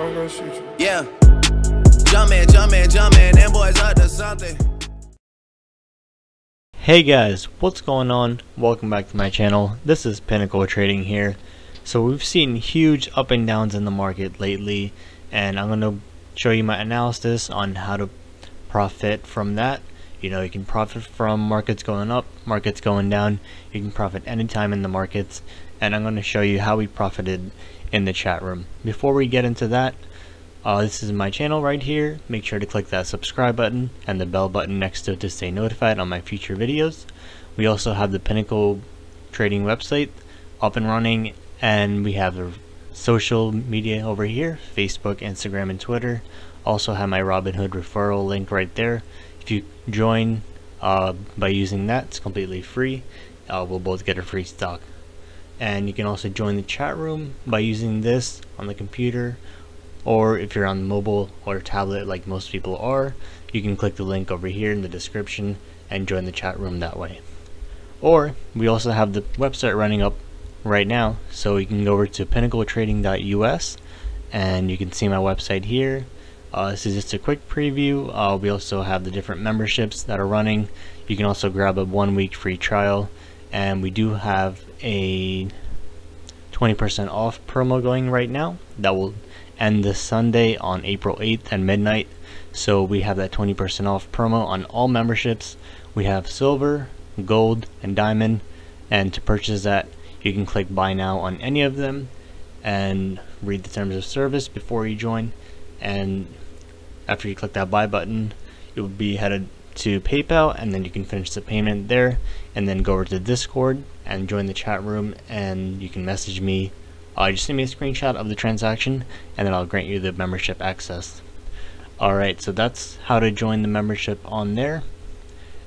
I'm gonna shoot you. Yeah. Jumpin', them boys up to something. Hey guys, what's going on? Welcome back to my channel. This is Pinnacle Trading here. So we've seen huge up and downs in the market lately, and I'm going to show you my analysis on how to profit from that. You know, you can profit from markets going up, markets going down. You can profit anytime in the markets, and I'm going to show you how we profited in the chat room. Before we get into that, this is my channel right here. Make sure to click that subscribe button and the bell button next to it to stay notified on my future videos. We also have the Pinnacle Trading website up and running, and we have the social media over here, Facebook, Instagram, and Twitter. Also have my Robinhood referral link right there. If you join by using that, it's completely free. We'll both get a free stock. And you can also join the chat room by using this on the computer, or if you're on mobile or tablet like most people are, you can click the link over here in the description and join the chat room that way. Or we also have the website running up right now, so you can go over to pinnacletrading.us and you can see my website here. This is just a quick preview. We also have the different memberships that are running. You can also grab a 1-week free trial, and we do have a 20% off promo going right now that will end this Sunday on April 8th at midnight. So we have that 20% off promo on all memberships. We have silver, gold, and diamond, and to purchase that you can click buy now on any of them and read the terms of service before you join. And after you click that buy button, you'll be headed to PayPal, and then you can finish the payment there and then go over to Discord and join the chat room, and you can message me. Just send me a screenshot of the transaction and then I'll grant you the membership access. Alright, so that's how to join the membership on there.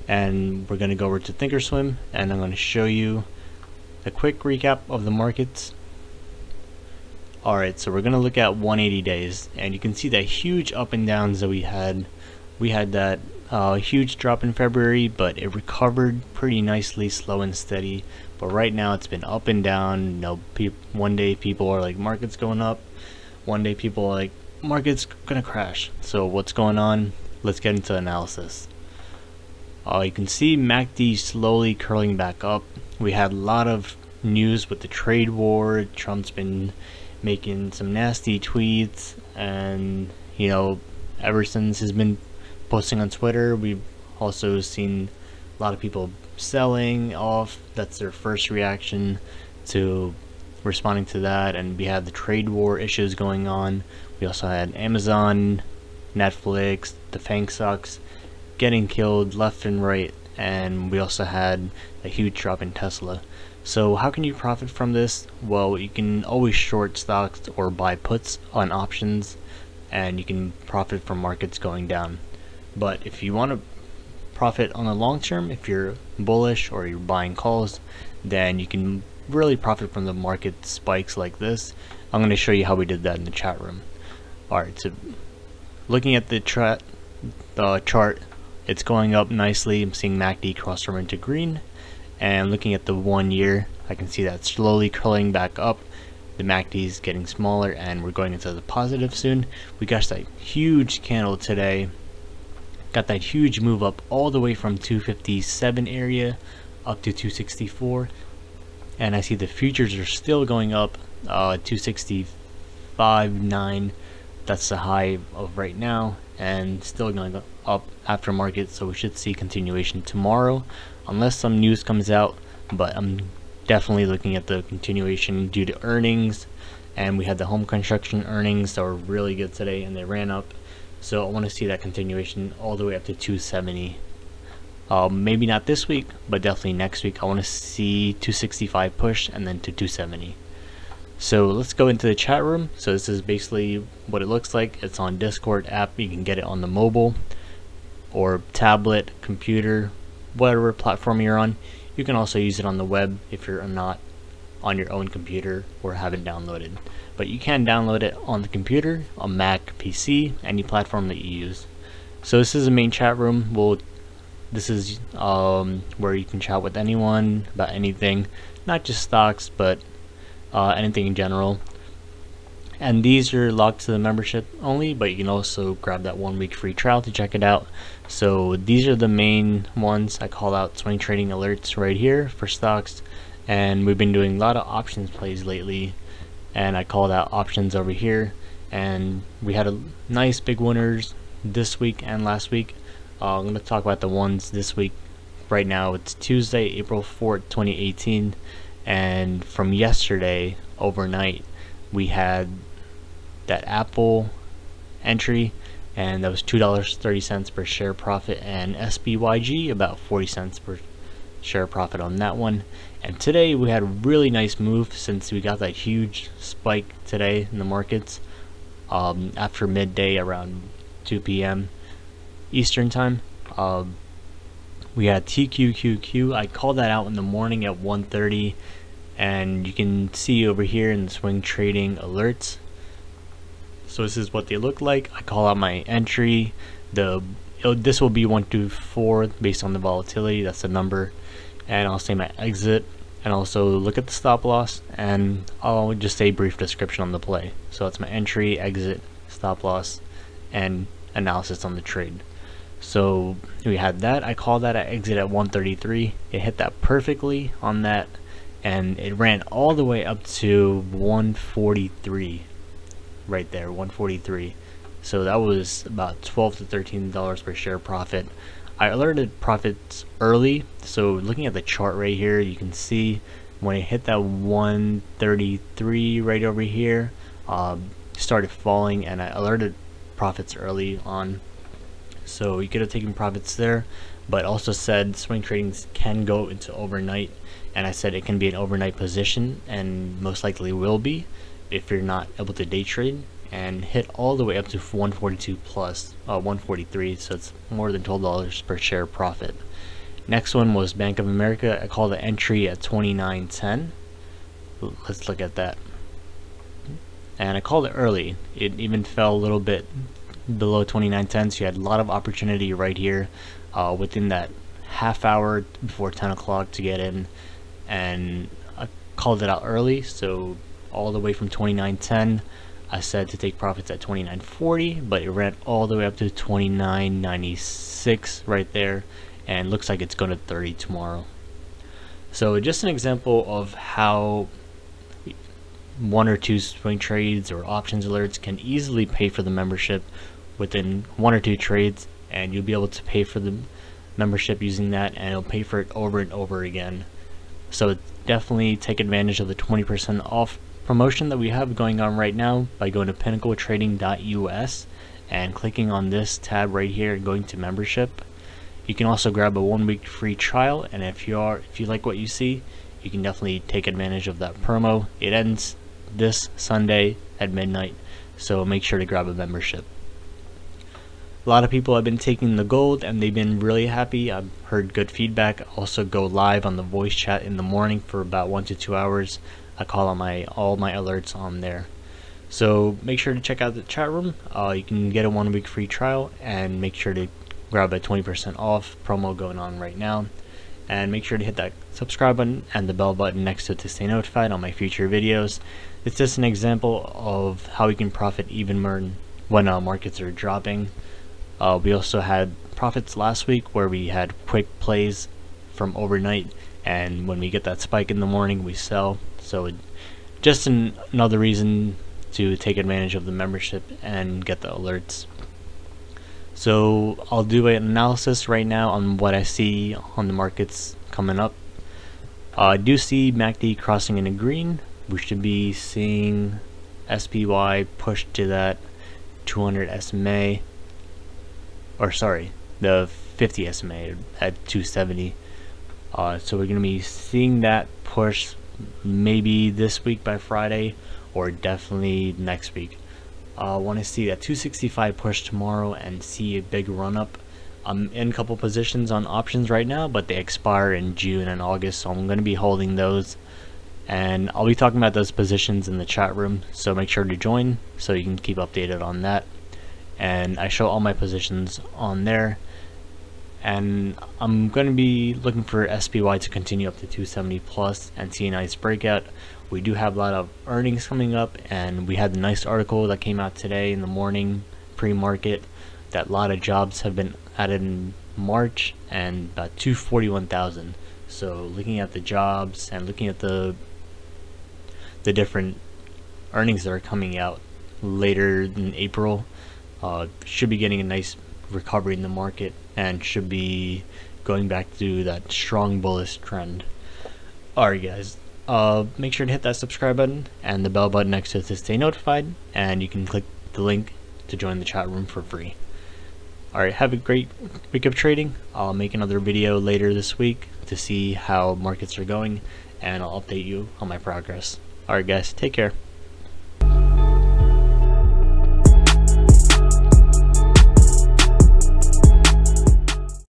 And we're going to go over to Thinkorswim, and I'm going to show you a quick recap of the markets. Alright, so we're going to look at 180 days, and you can see that huge up and downs that we had. We had that huge drop in February, but it recovered pretty nicely, slow and steady. But right now it's been up and down. You know, one day people are like, market's going up. One day people are like, market's gonna crash. So what's going on? Let's get into analysis. You can see MACD slowly curling back up. We had a lot of news with the trade war. Trump's been making some nasty tweets, and you know, ever since he's been posting on Twitter, we've also seen a lot of people selling off. That's their first reaction to responding to that. And we had the trade war issues going on. We also had Amazon, Netflix, the FANG stocks getting killed left and right, and we also had a huge drop in Tesla. So how can you profit from this? Well, you can always short stocks or buy puts on options, and you can profit from markets going down. But if you want to profit on the long term, if you're bullish or you're buying calls, then you can really profit from the market spikes like this. I'm going to show you how we did that in the chat room. Alright, so looking at the chart, it's going up nicely. I'm seeing MACD cross over into green, and looking at the 1 year, I can see that slowly curling back up. The MACD is getting smaller, and we're going into the positive soon. We got that huge candle today. Got that huge move up all the way from 257 area up to 264, and I see the futures are still going up. 265.9, that's the high of right now, and still going up after market. So we should see continuation tomorrow unless some news comes out, but I'm definitely looking at the continuation due to earnings. And we had the home construction earnings that were really good today, and they ran up. So I want to see that continuation all the way up to 270. Maybe not this week, but definitely next week. I want to see 265 push and then to 270. So let's go into the chat room. So this is basically what it looks like. It's on Discord app. You can get it on the mobile or tablet, computer, whatever platform you're on. You can also use it on the web if you're not on your own computer or have it downloaded. But you can download it on the computer, a Mac, PC, any platform that you use. So this is the main chat room. This is where you can chat with anyone about anything, not just stocks, but anything in general. And these are locked to the membership only, but you can also grab that 1 week free trial to check it out. So these are the main ones. I call out swing trading alerts right here for stocks, and we've been doing a lot of options plays lately, and I called out options over here, and we had a nice big winners this week and last week. I'm going to talk about the ones this week. Right now it's Tuesday, April 4th, 2018, and from yesterday overnight we had that Apple entry, and that was $2.30 per share profit, and SBYG about 40 cents per share profit on that one. And today we had a really nice move since we got that huge spike today in the markets after midday around 2 p.m. Eastern time. We had TQQQ. I called that out in the morning at 1:30, and you can see over here in the swing trading alerts. So this is what they look like. I call out my entry. This will be 1 to 4 based on the volatility. That's the number. And I'll say my exit, and also look at the stop loss, and I'll just say brief description on the play. So that's my entry, exit, stop loss, and analysis on the trade. So we had that. I called that at exit at 133. It hit that perfectly on that, and it ran all the way up to 143 right there, 143. So that was about $12 to $13 per share profit. I alerted profits early, so looking at the chart right here, you can see when it hit that 133 right over here, started falling, and I alerted profits early on. So you could have taken profits there, but also said swing trading can go into overnight, and I said it can be an overnight position, and most likely will be if you're not able to day trade, and hit all the way up to 142 plus 143, so it's more than $12 per share profit. Next one was Bank of America. I called the entry at 29.10. Let's look at that, and I called it early. It even fell a little bit below 29.10, so you had a lot of opportunity right here within that half hour before 10 o'clock to get in, and I called it out early. So all the way from 29.10, I said to take profits at 29.40, but it ran all the way up to 29.96 right there, and looks like it's going to 30 tomorrow. So just an example of how 1 or 2 swing trades or options alerts can easily pay for the membership within 1 or 2 trades, and you'll be able to pay for the membership using that, and it'll pay for it over and over again. So definitely take advantage of the 20% off promotion that we have going on right now by going to pinnacletrading.us and clicking on this tab right here and going to membership. You can also grab a 1 week free trial, and if you like what you see, you can definitely take advantage of that promo. It ends this Sunday at midnight, so make sure to grab a membership. A lot of people have been taking the gold, and they've been really happy. I've heard good feedback. I also go live on the voice chat in the morning for about 1 to 2 hours. I call on all my alerts on there. So make sure to check out the chat room. You can get a 1 week free trial, and make sure to grab a 20% off promo going on right now. And make sure to hit that subscribe button and the bell button next to it to stay notified on my future videos. It's just an example of how we can profit even more when markets are dropping. We also had profits last week where we had quick plays from overnight, and when we get that spike in the morning, we sell. So just another reason to take advantage of the membership and get the alerts. So I'll do an analysis right now on what I see on the markets coming up. I do see MACD crossing into green. We should be seeing SPY push to that 200 SMA, or sorry, the 50 SMA at 270. So we're going to be seeing that push maybe this week by Friday, or definitely next week. I want to see that 265 push tomorrow and see a big run up. I'm in a couple positions on options right now, but they expire in June and August, so I'm going to be holding those, and I'll be talking about those positions in the chat room, so make sure to join so you can keep updated on that. And I show all my positions on there, and I'm going to be looking for SPY to continue up to 270 plus and see a nice breakout, We do have a lot of earnings coming up, and we had the nice article that came out today in the morning pre-market that a lot of jobs have been added in March, and about 241,000. So looking at the jobs and looking at the different earnings that are coming out later in April, should be getting a nice recovery in the market and should be going back to that strong bullish trend. Alright guys, make sure to hit that subscribe button and the bell button next to it to stay notified, and you can click the link to join the chat room for free. Alright, have a great week of trading. I'll make another video later this week to see how markets are going, and I'll update you on my progress. Alright guys, take care.